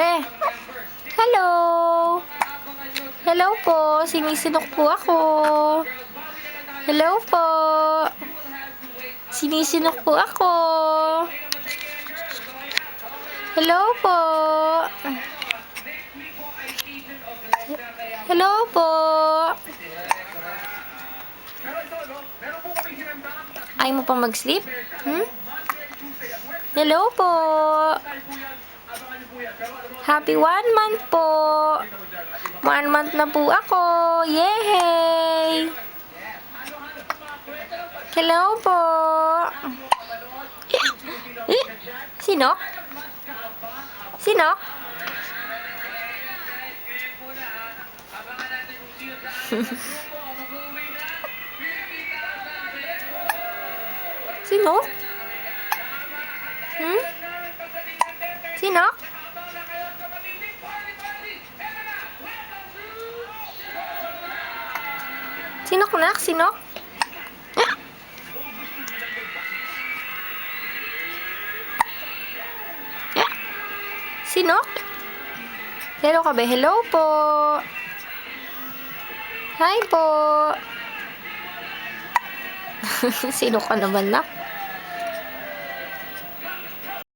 Be, hello! Hello po, sinisinok po ako. Hello po. Sinisinok po ako. Hello po. Hello po. Ayaw mo pa mag-sleep? Hello po. Happy 1 month po. 1 month na po ako. Yay! Hello po. Sinok? Sinok? Sinok? Sinok? Sinok nak? Sinok? Sinok? Hello ka ba? Hello po. Hi po. Sinok ka naman nak?